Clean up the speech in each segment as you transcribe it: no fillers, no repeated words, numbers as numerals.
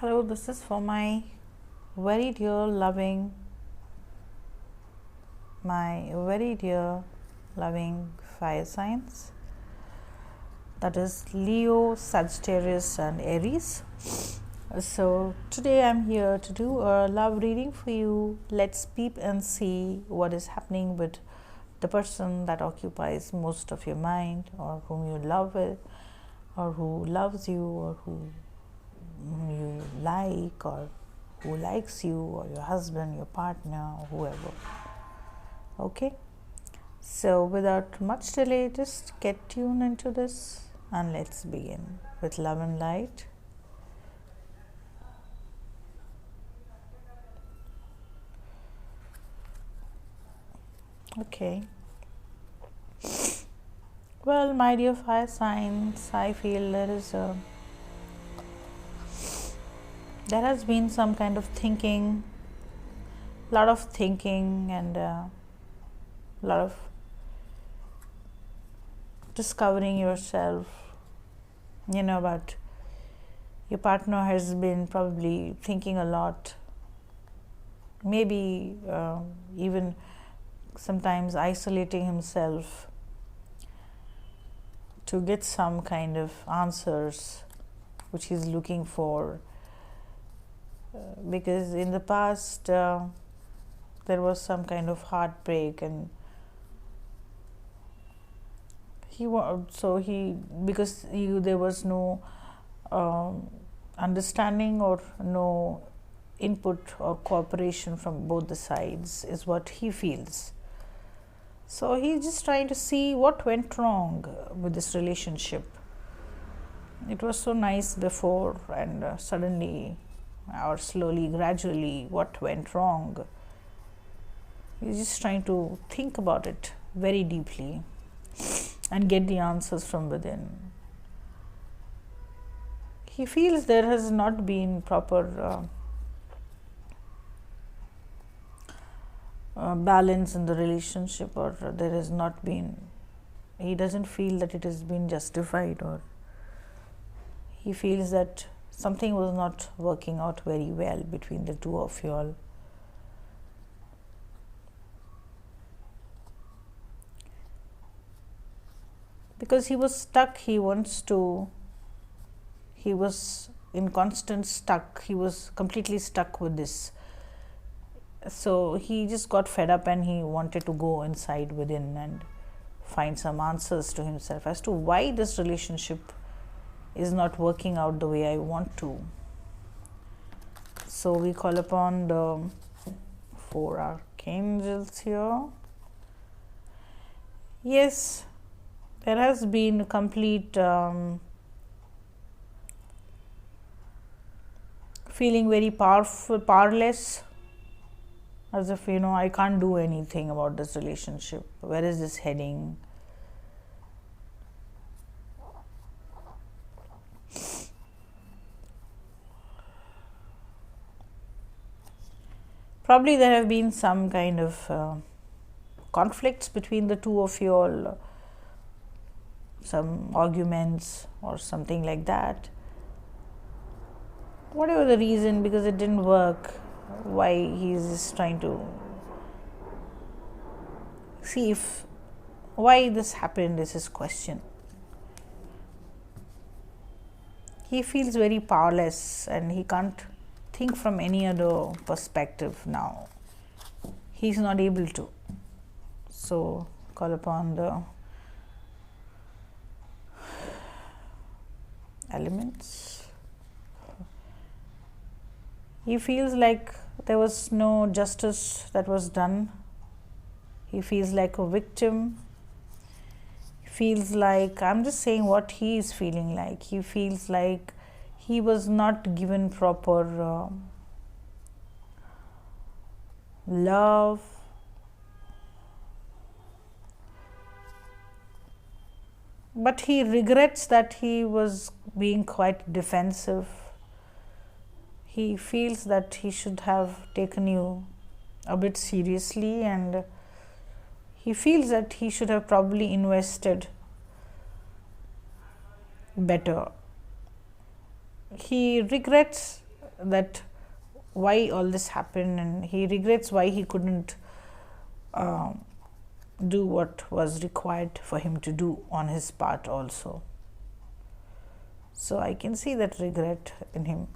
Hello, this is for my very dear loving, fire signs, that is Leo, Sagittarius, and Aries. So, today I'm here to do a love reading for you. Let's peep and see what is happening with the person that occupies most of your mind, or whom you love with, or who loves you, or whom you like, or who likes you, or your husband, your partner, or whoever. Okay, so without much delay, just get tuned into this and let's begin with love and light. Okay, well, my dear fire signs, I feel there has been some kind of thinking, lot of thinking, and a lot of discovering yourself. But your partner has been probably thinking a lot, maybe even sometimes isolating himself to get some kind of answers which he's looking for, because in the past there was some kind of heartbreak, and there was no understanding or no input or cooperation from both the sides, is what he feels. So he's just trying to see what went wrong with this relationship. It was so nice before, and suddenly or slowly, gradually, what went wrong? He's just trying to think about it very deeply and get the answers from within. He feels there has not been proper balance in the relationship, or there has not been, he doesn't feel that it has been justified, or he feels that something was not working out very well between the two of you all. Because he was stuck, he was in constant stuck, he was completely stuck with this. So he just got fed up and he wanted to go inside within and find some answers to himself as to why this relationship is not working out the way I want to. So we call upon the 4 archangels here. Yes, there has been complete feeling very powerless, as if I can't do anything about this relationship. Where is this heading? Probably there have been some kind of conflicts between the two of you all, some arguments or something like that. Whatever the reason, because it didn't work, why he's just trying to see if why this happened is his question. He feels very powerless and he can't think from any other perspective now. He's not able to. So call upon the elements. He feels like there was no justice that was done. He feels like a victim. He feels like, I'm just saying what he is feeling like. He feels like he was not given proper love. But he regrets that he was being quite defensive. He feels that he should have taken you a bit seriously, and he feels that he should have probably invested better. He regrets that why all this happened, and he regrets why he couldn't do what was required for him to do on his part also. So I can see that regret in him.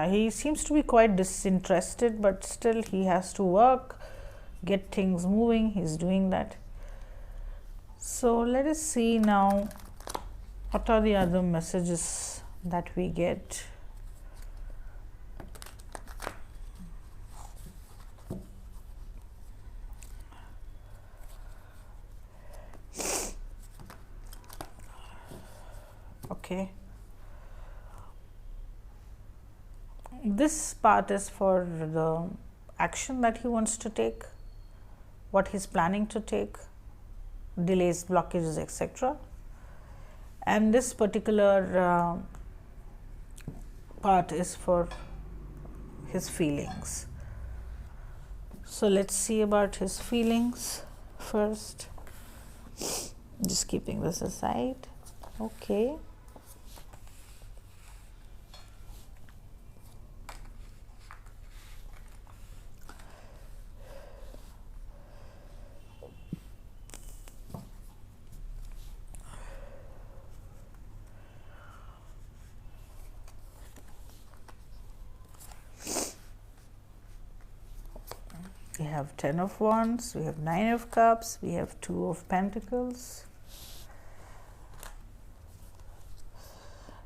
He seems to be quite disinterested, but still he has to work, get things moving. He's doing that. So let us see now what are the other messages that we get. Okay. This part is for the action that he wants to take, what he's planning to take, delays, blockages, etc. And this particular part is for his feelings. So let's see about his feelings first. Just keeping this aside. Okay. We have 10 of Wands, we have 9 of Cups, we have 2 of Pentacles.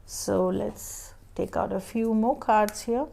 So let's take out a few more cards here.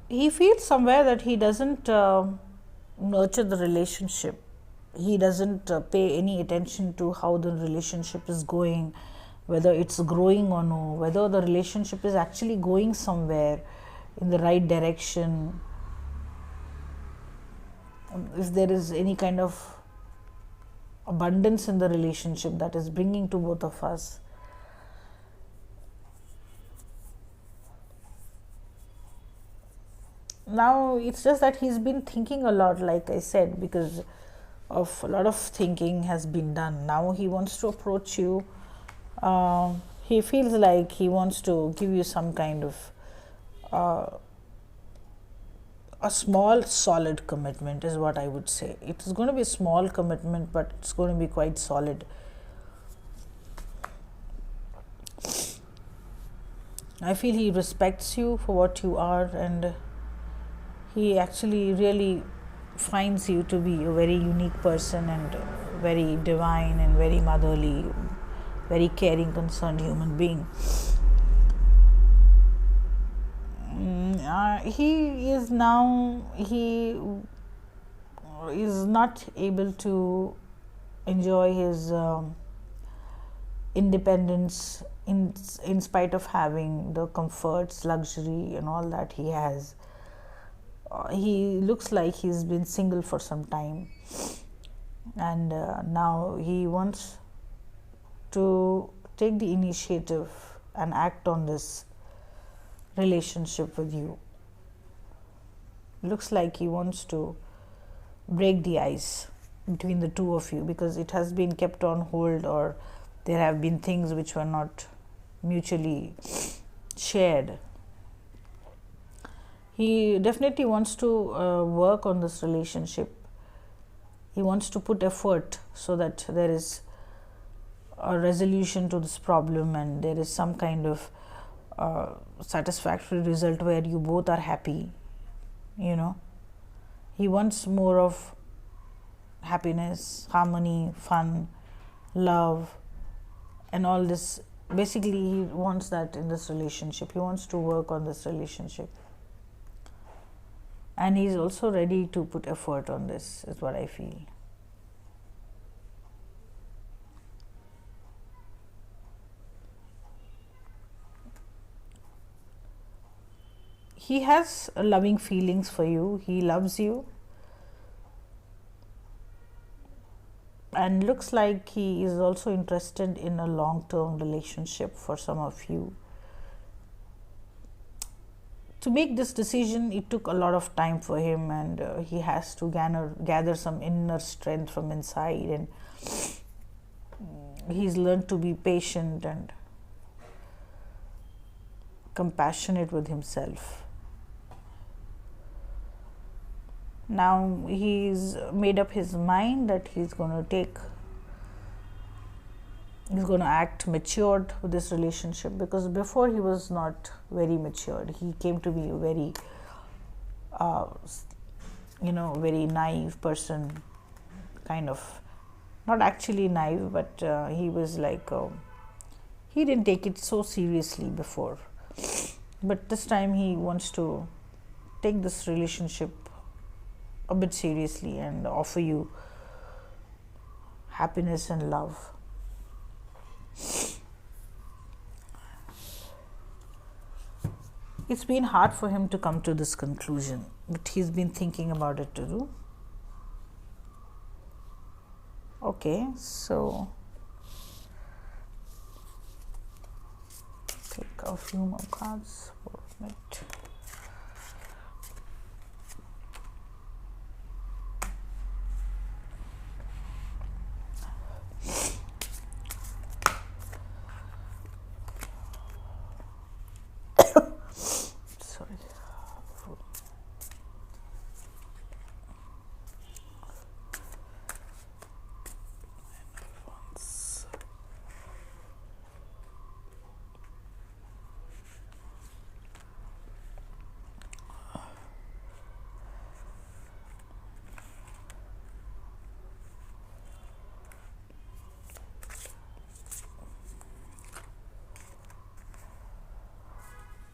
He feels somewhere that he doesn't nurture the relationship. He doesn't pay any attention to how the relationship is going, whether it's growing or no, whether the relationship is actually going somewhere in the right direction, if there is any kind of abundance in the relationship that is bringing to both of us. Now it's just that he's been thinking a lot, like I said, because of a lot of thinking has been done. Now he wants to approach you. He feels like he wants to give you some kind of a small solid commitment is what I would say. It is going to be a small commitment, but it's going to be quite solid. I feel he respects you for what you are, and he actually really finds you to be a very unique person and very divine and very motherly, very caring, concerned human being. He is not able to enjoy his independence in spite of having the comforts, luxury and all that he has. He looks like he's been single for some time, and now he wants to take the initiative and act on this relationship with you. Looks like he wants to break the ice between the two of you, because it has been kept on hold, or there have been things which were not mutually shared. He definitely wants to work on this relationship. He wants to put effort so that there is a resolution to this problem and there is some kind of satisfactory result where you both are happy. He wants more of happiness, harmony, fun, love, and all this. Basically, he wants that in this relationship. He wants to work on this relationship. And he's also ready to put effort on this, is what I feel. He has loving feelings for you. He loves you. And looks like he is also interested in a long-term relationship for some of you. To make this decision, it took a lot of time for him, and he has to gather some inner strength from inside, and he's learned to be patient and compassionate with himself. Now he's made up his mind that he's going to act matured with this relationship, because before he was not very matured. He came to be a very very naive person, kind of, not actually naive, but he was like he didn't take it so seriously before, but this time he wants to take this relationship a bit seriously and offer you happiness and love. It's been hard for him to come to this conclusion, but he's been thinking about it too. Okay, so take a few more cards for a minute.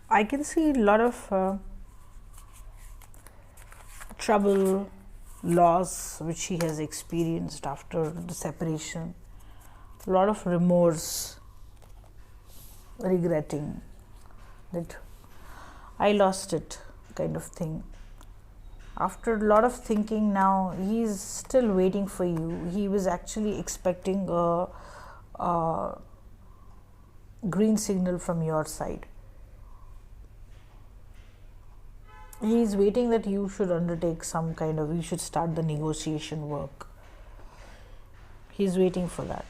I can see a lot of trouble, loss which he has experienced after the separation, a lot of remorse, regretting that I lost it, kind of thing. After a lot of thinking, now he's still waiting for you. He was actually expecting a green signal from your side. He is waiting that you should undertake you should start the negotiation work. He is waiting for that.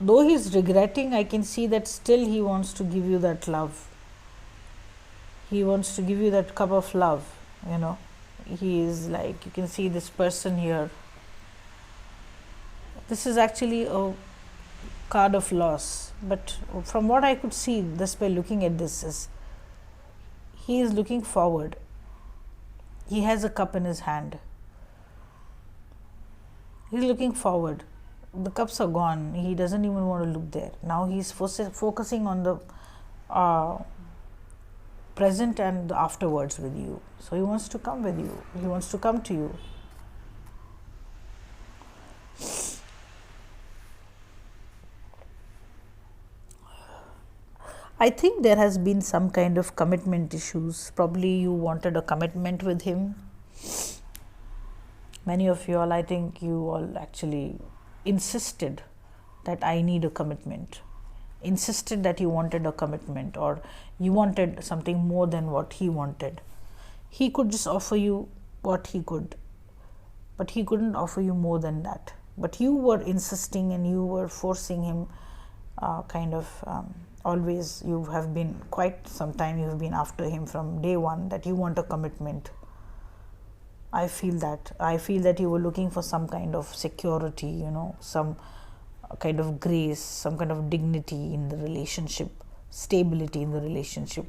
Though he is regretting, I can see that still he wants to give you that love. He wants to give you that cup of love, He is like, you can see this person here. This is actually a card of loss, but from what I could see just by looking at this is he is looking forward. He has a cup in his hand. He's looking forward. The cups are gone. He doesn't even want to look there. Now he's focusing on the present and the afterwards with you. So he wants to come with you. He wants to come to you. I think there has been some kind of commitment issues. Probably you wanted a commitment with him. Many of you all, I think you all actually insisted that I need a commitment. Insisted that you wanted a commitment, or you wanted something more than what he wanted. He could just offer you what he could, but he couldn't offer you more than that. But you were insisting and you were forcing him always. You have been quite some time, you have been after him from day one, that you want a commitment. I feel that you were looking for some kind of security, some kind of grace, some kind of dignity in the relationship, stability in the relationship.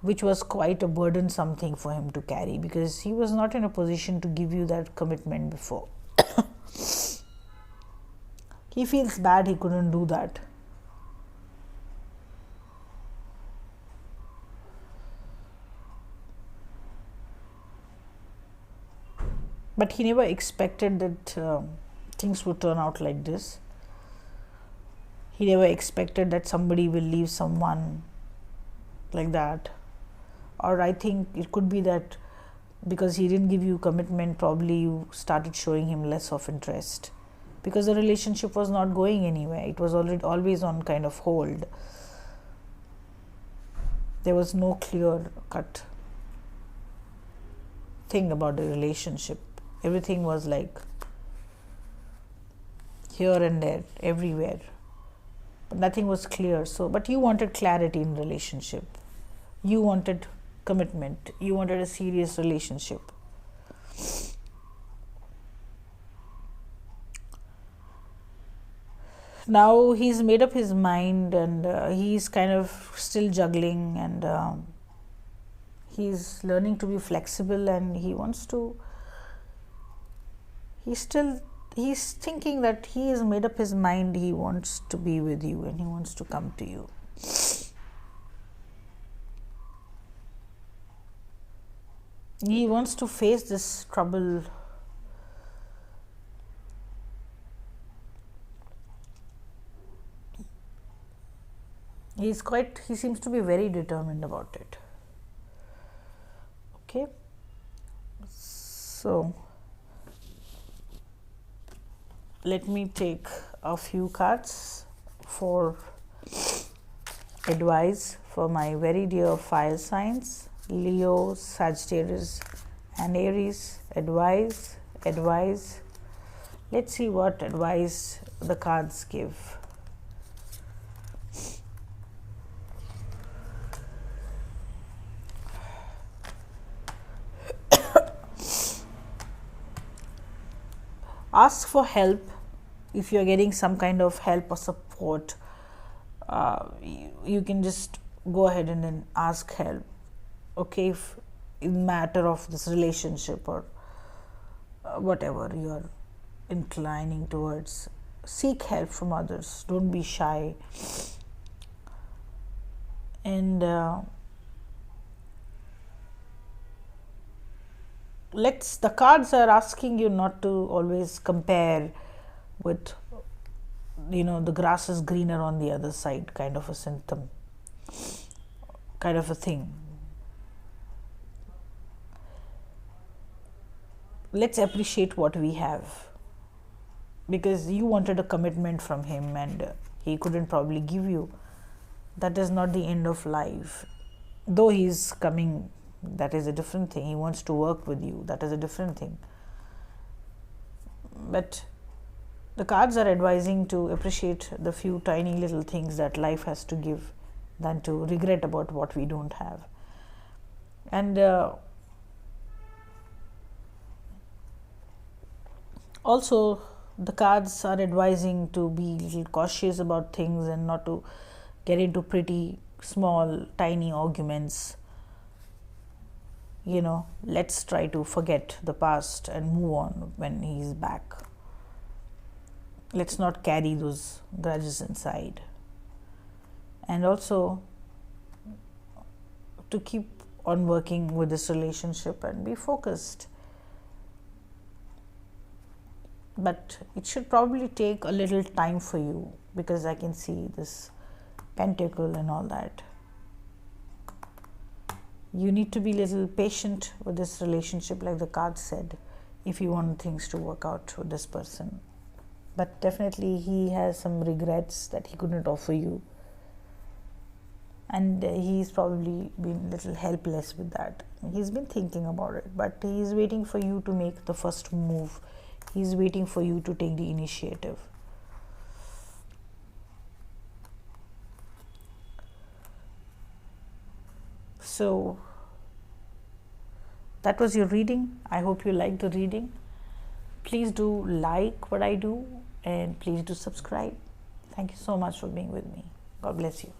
which was quite a burdensome thing for him to carry, because he was not in a position to give you that commitment before. He feels bad he couldn't do that. But he never expected that things would turn out like this. He never expected that somebody will leave someone like that. Or I think it could be that because he didn't give you commitment, probably you started showing him less of interest, because the relationship was not going anywhere. It was always on kind of hold. There was no clear cut thing about the relationship. Everything was like here and there, everywhere. But nothing was clear. So, but you wanted clarity in relationship. You wanted commitment. You wanted a serious relationship. Now he's made up his mind, and he's kind of still juggling, and he's learning to be flexible, and he wants to, he's thinking that he has made up his mind. He wants to be with you, and he wants to come to you. He wants to face this trouble. He seems to be very determined about it. Okay. So, let me take a few cards for advice for my very dear fire signs, Leo, Sagittarius and Aries. Advice. Let's see what advice the cards give. Ask for help if you are getting some kind of help or support. You can just go ahead and then ask help. Okay, if in matter of this relationship or whatever you are inclining towards, seek help from others. Don't be shy. And the cards are asking you not to always compare with, the grass is greener on the other side, kind of a symptom, kind of a thing. Let's appreciate what we have, because you wanted a commitment from him and he couldn't probably give you. That is not the end of life. Though he's coming, that is a different thing. He wants to work with you. That is a different thing. But the cards are advising to appreciate the few tiny little things that life has to give than to regret about what we don't have. And also the cards are advising to be a little cautious about things and not to get into pretty small, tiny arguments. Let's try to forget the past and move on when he's back. Let's not carry those grudges inside. And also to keep on working with this relationship and be focused. But it should probably take a little time for you, because I can see this pentacle and all that. You need to be a little patient with this relationship, like the card said, if you want things to work out with this person. But definitely he has some regrets that he couldn't offer you. And he's probably been a little helpless with that. He's been thinking about it, but he's waiting for you to make the first move. He's waiting for you to take the initiative. So that was your reading. I hope you liked the reading. Please do like what I do, and please do subscribe. Thank you so much for being with me. God bless you.